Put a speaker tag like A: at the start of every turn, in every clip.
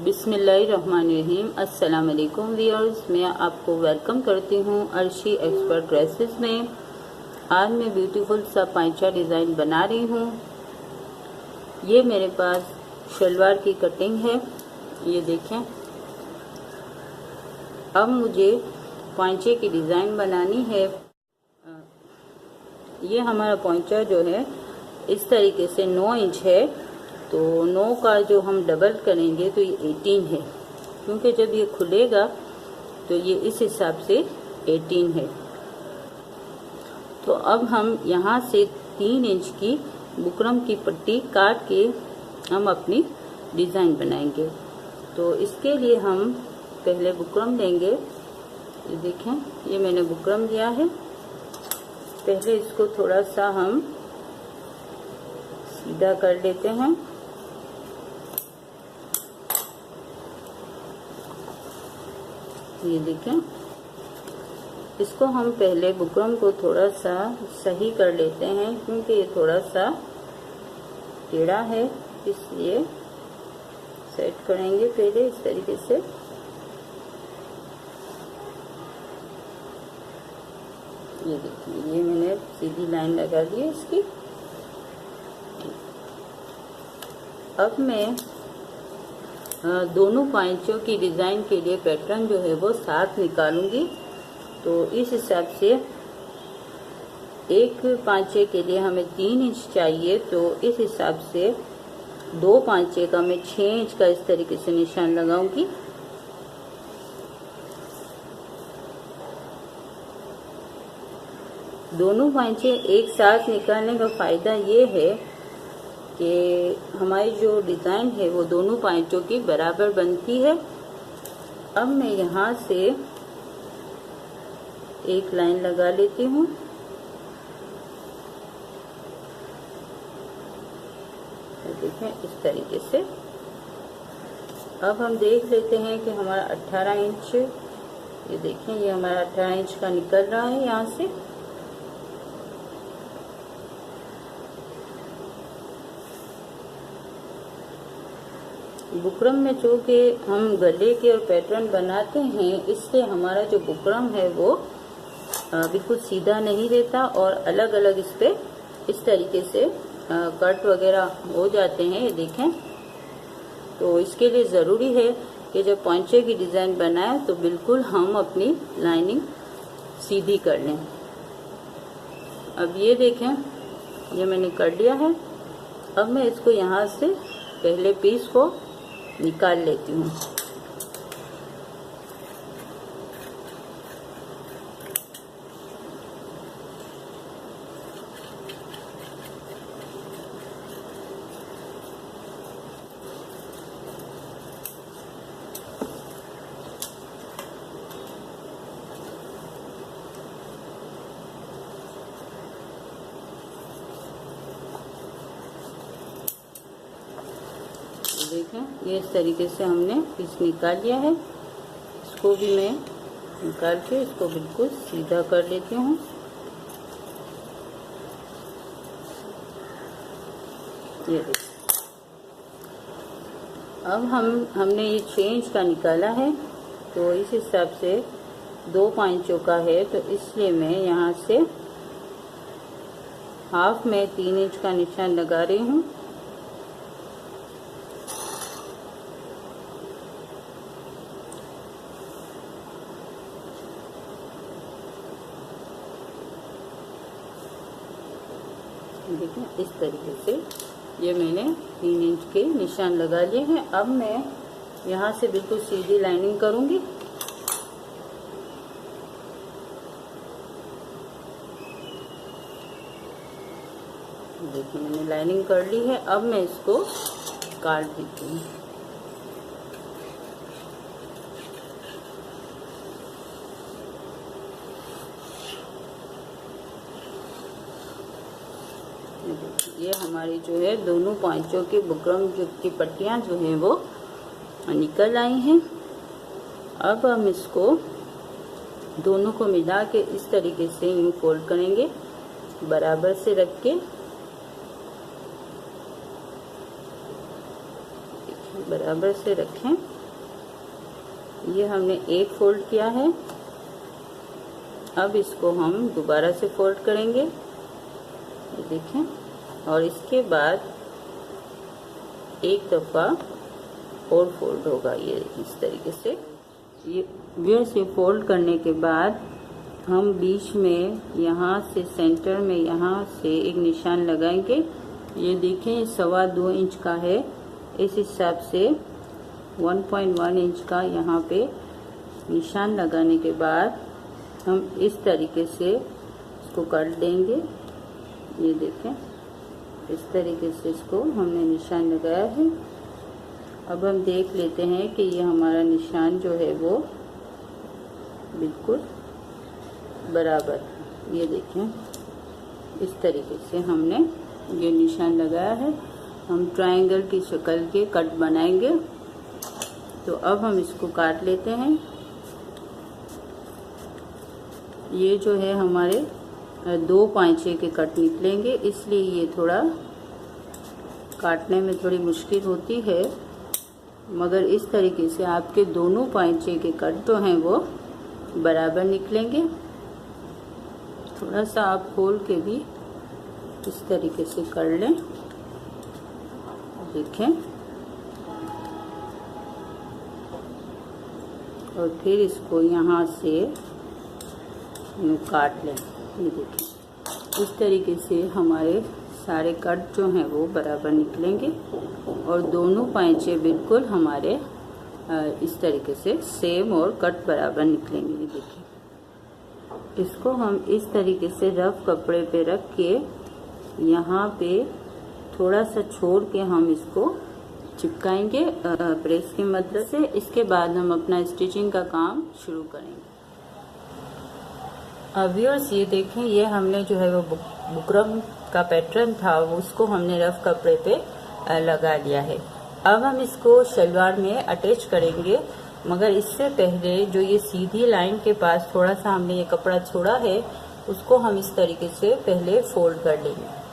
A: बिस्मिल्लाहिर्रहमानिर्रहीम। अस्सलाम वालेकुम व्यूअर्स, मैं आपको वेलकम करती हूँ अर्शी एक्सपर्ट ड्रेसेस में। आज मैं ब्यूटीफुल सा पाइचा डिज़ाइन बना रही हूँ। ये मेरे पास शलवार की कटिंग है, ये देखें। अब मुझे पाइचे की डिज़ाइन बनानी है। ये हमारा पाइचा जो है इस तरीके से 9 इंच है, तो 9 का जो हम डबल करेंगे तो ये 18 है, क्योंकि जब ये खुलेगा तो ये इस हिसाब से 18 है। तो अब हम यहाँ से 3 इंच की बुकरम की पट्टी काट के हम अपनी डिज़ाइन बनाएंगे। तो इसके लिए हम पहले बुकरम लेंगे। ये देखें, ये मैंने बुकरम लिया है। पहले इसको थोड़ा सा हम सीधा कर लेते हैं। ये देखें, इसको हम पहले बुकरम को थोड़ा सा सही कर लेते हैं, क्योंकि ये थोड़ा सा टेढ़ा है, इसलिए सेट करेंगे पहले इस तरीके से। ये देखिए, ये मैंने सीधी लाइन लगा दी है इसकी। अब मैं दोनों पाइचों की डिज़ाइन के लिए पैटर्न जो है वो साथ निकालूंगी। तो इस हिसाब से एक पाइचे के लिए हमें 3 इंच चाहिए, तो इस हिसाब से 2 पाइचे का मैं 6 इंच का इस तरीके से निशान लगाऊंगी। दोनों पाइचे एक साथ निकालने का फ़ायदा ये है कि हमारी जो डिज़ाइन है वो दोनों पाइचों की बराबर बनती है। अब मैं यहाँ से एक लाइन लगा लेती हूँ। देखें, इस तरीके से। अब हम देख लेते हैं कि हमारा 18 इंच, ये देखें, ये हमारा 18 इंच का निकल रहा है यहाँ से। बुकरम में चूँकि हम गले के और पैटर्न बनाते हैं, इससे हमारा जो बुकरम है वो बिल्कुल सीधा नहीं रहता और अलग अलग इस पे इस तरीके से कट वगैरह हो जाते हैं। ये देखें, तो इसके लिए ज़रूरी है कि जब पाइचे की डिज़ाइन बनाएं तो बिल्कुल हम अपनी लाइनिंग सीधी कर लें। अब ये देखें, ये मैंने कर लिया है। अब मैं इसको यहाँ से पहले पीस को निकाल लेती हूँ। देखें, ये इस तरीके से हमने पीस निकाल लिया है। इसको भी मैं निकाल के इसको बिल्कुल सीधा कर लेती हूँ। ये देखिए, अब हमने ये 6 इंच का निकाला है, तो इस हिसाब से 2 पाइचों का है, तो इसलिए मैं यहाँ से हाफ में 3 इंच का निशान लगा रही हूँ। देखिए, इस तरीके से ये मैंने 3 इंच के निशान लगा लिए हैं। अब मैं यहाँ से बिल्कुल सीधी लाइनिंग करूँगी। देखिए, मैंने लाइनिंग कर ली है। अब मैं इसको काट देती हूँ। ये हमारी जो है दोनों पाइचों की बुकरम की पट्टियाँ जो हैं वो निकल आई हैं। अब हम इसको दोनों को मिला के इस तरीके से यूँ फोल्ड करेंगे, बराबर से रख के। ये देखिए, ये हमारी जो है दोनों पाइचों की बुकरम की पट्टियाँ जो हैं वो निकल आई हैं। अब हम इसको दोनों को मिला के इस तरीके से यूँ फोल्ड करेंगे, बराबर से रख के। ये देखिए, ये हमारी जो है दोनों पाइचों की बुकरम की पट्टियाँ जो हैं वो निकल आई हैं। अब हम इसको दोनों को मिला के इस तरीके से यूँ फोल्ड करेंगे, बराबर से रख के। बराबर से रखें। ये हमने एक फोल्ड किया है, अब इसको हम दोबारा से फोल्ड करेंगे, ये देखें, और इसके बाद एक दफ़ा और फोल्ड होगा, ये इस तरीके से। ये से फोल्ड करने के बाद हम बीच में यहाँ से सेंटर में यहाँ से एक निशान लगाएंगे। ये देखें 2.25 इंच का है, इस हिसाब से 1.1 इंच का यहाँ पे निशान लगाने के बाद हम इस तरीके से इसको काट देंगे। ये देखें, इस तरीके से इसको हमने निशान लगाया है। अब हम देख लेते हैं कि ये हमारा निशान जो है वो बिल्कुल बराबर, ये देखें, इस तरीके से हमने ये निशान लगाया है। हम ट्रायंगल की शक्ल के कट बनाएंगे, तो अब हम इसको काट लेते हैं। ये जो है हमारे 2 पांचे के कट निकलेंगे, इसलिए ये थोड़ा काटने में थोड़ी मुश्किल होती है, मगर इस तरीके से आपके दोनों पांचे के कट जो हैं वो बराबर निकलेंगे। थोड़ा सा आप खोल के भी इस तरीके से कर लें, देखें, और फिर इसको यहाँ से काट लें। ये देखें, इस तरीके से हमारे सारे कट जो हैं वो बराबर निकलेंगे और दोनों पांचे बिल्कुल हमारे इस तरीके से सेम और कट बराबर निकलेंगे। ये देखिए, इसको हम इस तरीके से रफ कपड़े पे रख के यहाँ पे थोड़ा सा छोड़ के हम इसको चिपकाएंगे प्रेस की मदद से। इसके बाद हम अपना स्टिचिंग का काम शुरू करेंगे। व्यूअर्स, ये देखें, ये हमने जो है वो बुकरम का पैटर्न था उसको हमने रफ कपड़े पे लगा लिया है। अब हम इसको शलवार में अटैच करेंगे, मगर इससे पहले जो ये सीधी लाइन के पास थोड़ा सा हमने ये कपड़ा छोड़ा है उसको हम इस तरीके से पहले फोल्ड कर लेंगे।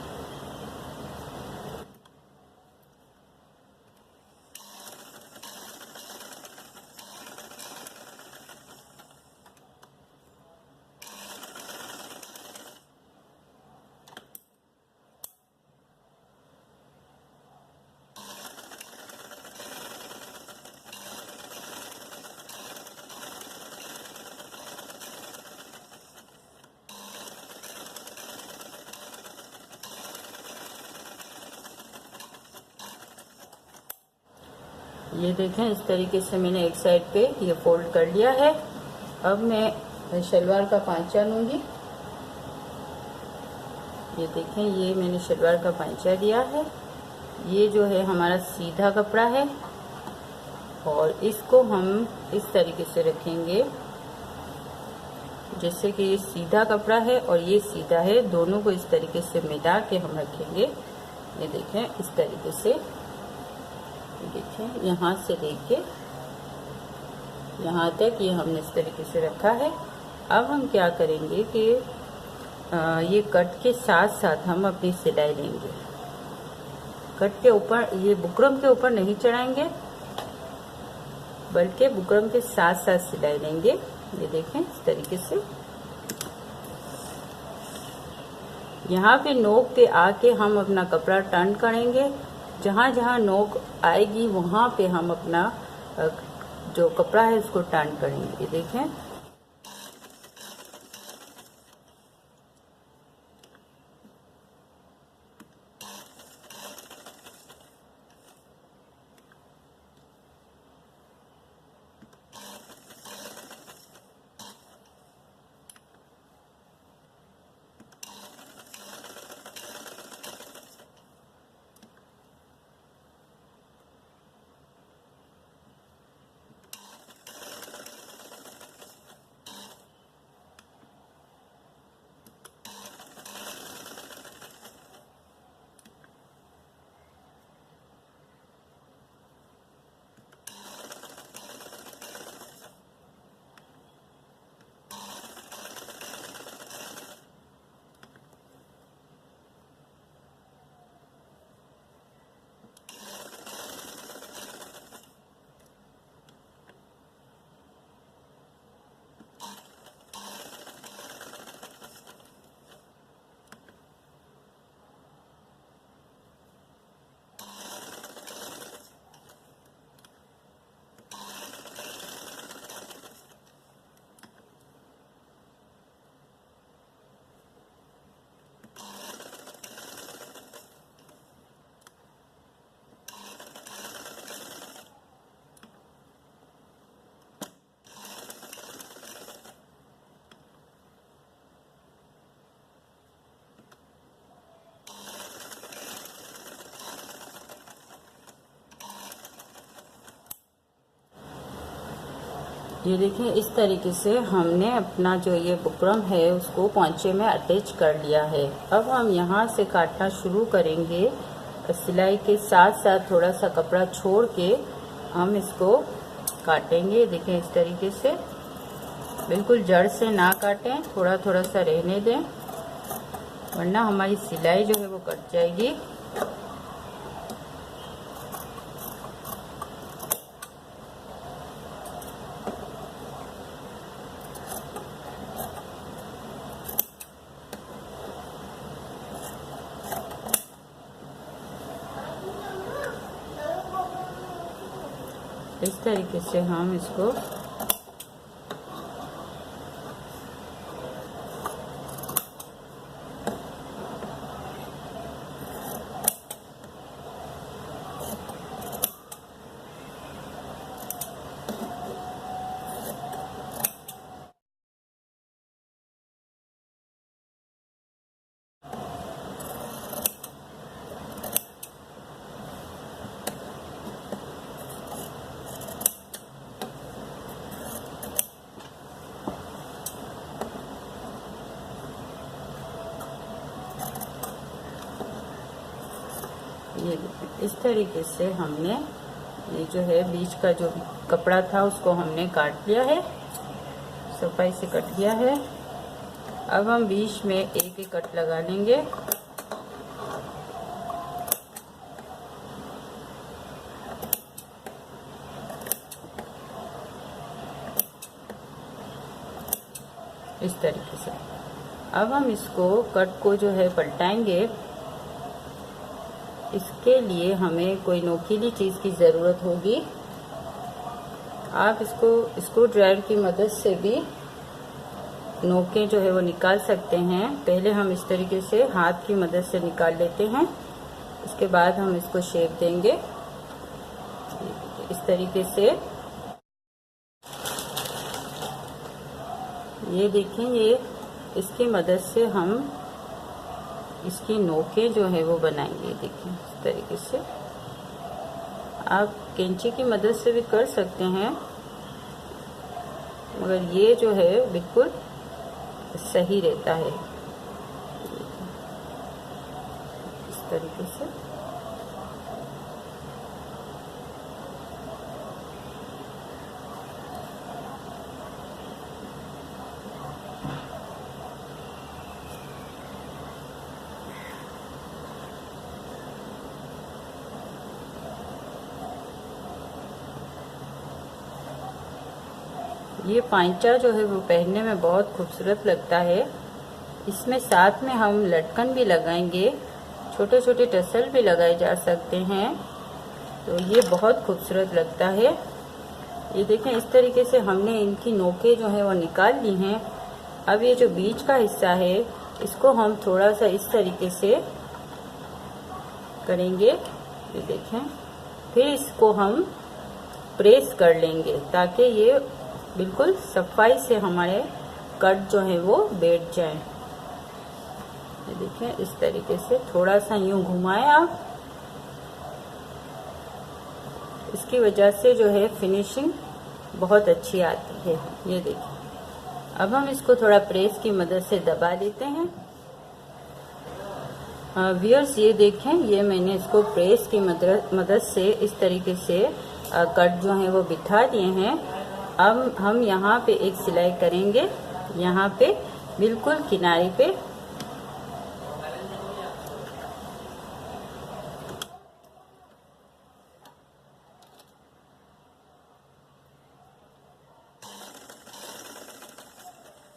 A: ये देखें, इस तरीके से मैंने एक साइड पे ये फोल्ड कर लिया है। अब मैं शलवार का पांचा लूँगी। ये देखें, ये मैंने शलवार का पांचा लिया है। ये जो है हमारा सीधा कपड़ा है और इसको हम इस तरीके से रखेंगे जैसे कि ये सीधा कपड़ा है और ये सीधा है, दोनों को इस तरीके से मिला के हम रखेंगे। ये देखें, इस तरीके से, देखें, यहाँ से लेके यहाँ तक ये हमने इस तरीके से रखा है। अब हम क्या करेंगे कि ये कट के साथ साथ हम अपनी सिलाई लेंगे। कट के ऊपर, ये बुकरम के ऊपर नहीं चढ़ाएंगे बल्कि बुकरम के साथ साथ सिलाई लेंगे। ये देखें, इस तरीके से यहाँ पे नोक पे आके हम अपना कपड़ा टर्न करेंगे। जहाँ जहाँ नोक आएगी वहाँ पे हम अपना जो कपड़ा है उसको टर्न करेंगे। ये देखें, ये देखिए इस तरीके से हमने अपना जो ये बुकरम है उसको पोंचे में अटैच कर लिया है। अब हम यहाँ से काटना शुरू करेंगे। सिलाई के साथ साथ थोड़ा सा कपड़ा छोड़ के हम इसको काटेंगे। देखें इस तरीके से, बिल्कुल जड़ से ना काटें, थोड़ा थोड़ा सा रहने दें, वरना हमारी सिलाई जो है वो कट जाएगी। इस तरीके से हम इसको ये इस तरीके से हमने ये जो है बीच का जो कपड़ा था उसको हमने काट लिया है, सफाई से कट गया है। अब हम बीच में एक एक कट लगा लेंगे। इस तरीके से अब हम इसको कट को जो है पलटाएंगे। इसके लिए हमें कोई नोकीली चीज़ की ज़रूरत होगी। आप इसको स्क्रू ड्रायर की मदद से भी नोकें जो है वो निकाल सकते हैं। पहले हम इस तरीके से हाथ की मदद से निकाल लेते हैं, उसके बाद हम इसको शेप देंगे इस तरीके से। ये देखें, ये इसकी मदद से हम इसकी नोकें जो है वो बनाएंगे। देखिए इस तरीके से आप कैंची की मदद से भी कर सकते हैं, मगर ये जो है बिल्कुल सही रहता है। इस तरीके से ये पांचा जो है वो पहनने में बहुत खूबसूरत लगता है। इसमें साथ में हम लटकन भी लगाएंगे, छोटे छोटे टसल भी लगाए जा सकते हैं, तो ये बहुत खूबसूरत लगता है। ये देखें इस तरीके से हमने इनकी नोकें जो है वो निकाल ली हैं। अब ये जो बीच का हिस्सा है इसको हम थोड़ा सा इस तरीके से करेंगे। ये देखें, फिर इसको हम प्रेस कर लेंगे ताकि ये बिल्कुल सफाई से हमारे कट जो है वो बैठ जाए। ये देखें इस तरीके से थोड़ा सा यूं घुमाएं आप, इसकी वजह से जो है फिनिशिंग बहुत अच्छी आती है। ये देखिए, अब हम इसको थोड़ा प्रेस की मदद से दबा लेते हैं। व्यूअर्स ये देखें, ये मैंने इसको प्रेस की मदद से इस तरीके से कट जो है वो बिठा दिए हैं। अब हम यहाँ पे एक सिलाई करेंगे, यहाँ पे बिल्कुल किनारे पे।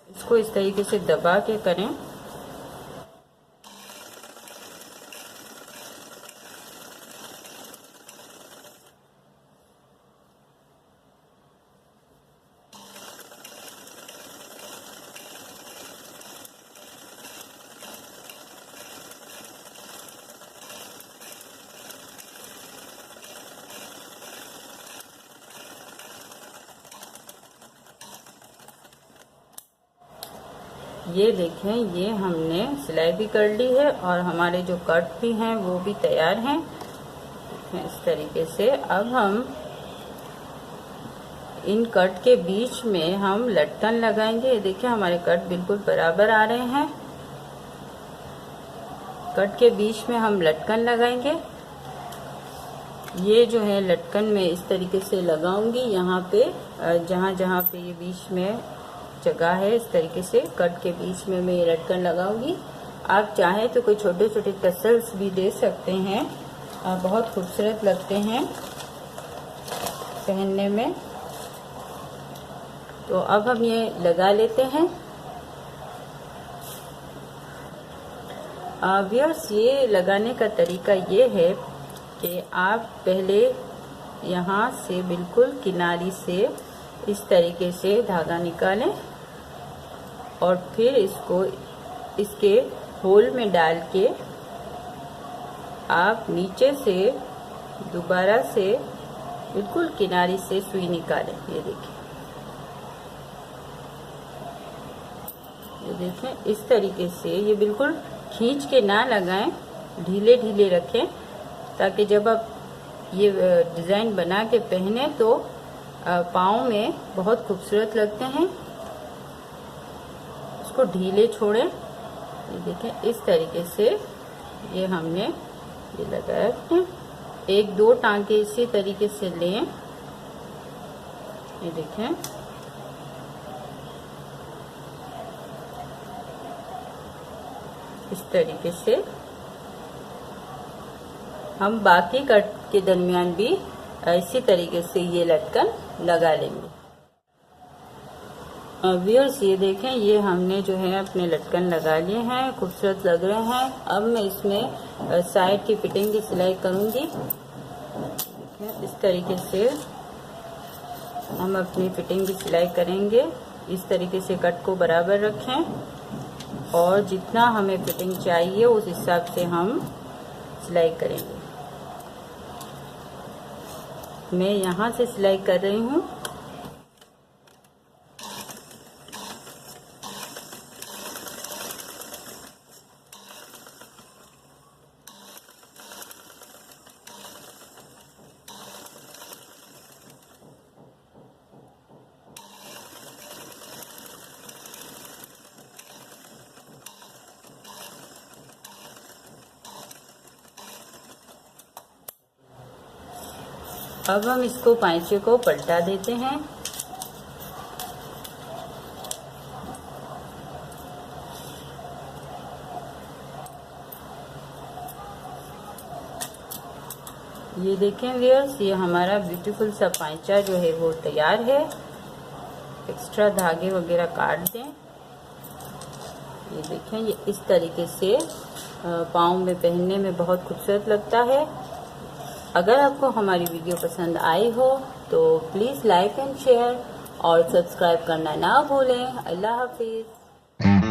A: इसको इस तरीके से दबा के करें। ये देखें, ये हमने सिलाई भी कर ली है और हमारे जो कट भी हैं वो भी तैयार हैं। इस तरीके से अब हम इन कट के बीच में हम लटकन लगाएंगे। ये देखिए हमारे कट बिल्कुल बराबर आ रहे हैं। कट के बीच में हम लटकन लगाएंगे। ये जो है लटकन में इस तरीके से लगाऊंगी, यहाँ पे जहाँ पे ये बीच में जगह है, इस तरीके से कट के बीच में मैं ये लटकन लगाऊंगी। आप चाहें तो कोई छोटे छोटे टसल्स भी दे सकते हैं, बहुत खूबसूरत लगते हैं पहनने में। तो अब हम ये लगा लेते हैं। व्यूअर्स, ये लगाने का तरीका ये है कि आप पहले यहाँ से बिल्कुल किनारी से इस तरीके से धागा निकालें और फिर इसको इसके होल में डाल के आप नीचे से दोबारा से बिल्कुल किनारी से सुई निकालें। ये देखें इस तरीके से। ये बिल्कुल खींच के ना लगाएं, ढीले ढीले रखें, ताकि जब आप ये डिज़ाइन बना के पहने तो पाँव में बहुत खूबसूरत लगते हैं। इसको ढीले छोड़ें। ये देखें इस तरीके से ये हमने ये लगाया। एक दो टांके इसी तरीके से लें। ये देखें इस तरीके से हम बाकी कट के दरमियान भी इसी तरीके से ये लटकन लगा लेंगे। व्यूअर्स, ये देखें ये हमने जो है अपने लटकन लगा लिए हैं, खूबसूरत लग रहे हैं। अब मैं इसमें साइड की फिटिंग की सिलाई करूंगी। इस तरीके से हम अपनी फिटिंग की सिलाई करेंगे। इस तरीके से कट को बराबर रखें और जितना हमें फिटिंग चाहिए उस हिसाब से हम सिलाई करेंगे। मैं यहाँ से सिलाई कर रही हूँ। अब हम इसको पाइचे को पलटा देते हैं। ये देखें व्यूअर्स, ये हमारा ब्यूटीफुल सा पाइचा जो है वो तैयार है। एक्स्ट्रा धागे वगैरह काट दें। ये देखें ये इस तरीके से पाँव में पहनने में बहुत खूबसूरत लगता है। अगर आपको हमारी वीडियो पसंद आई हो तो प्लीज़ लाइक एंड शेयर और सब्सक्राइब करना ना भूलें। अल्लाह हाफिज़।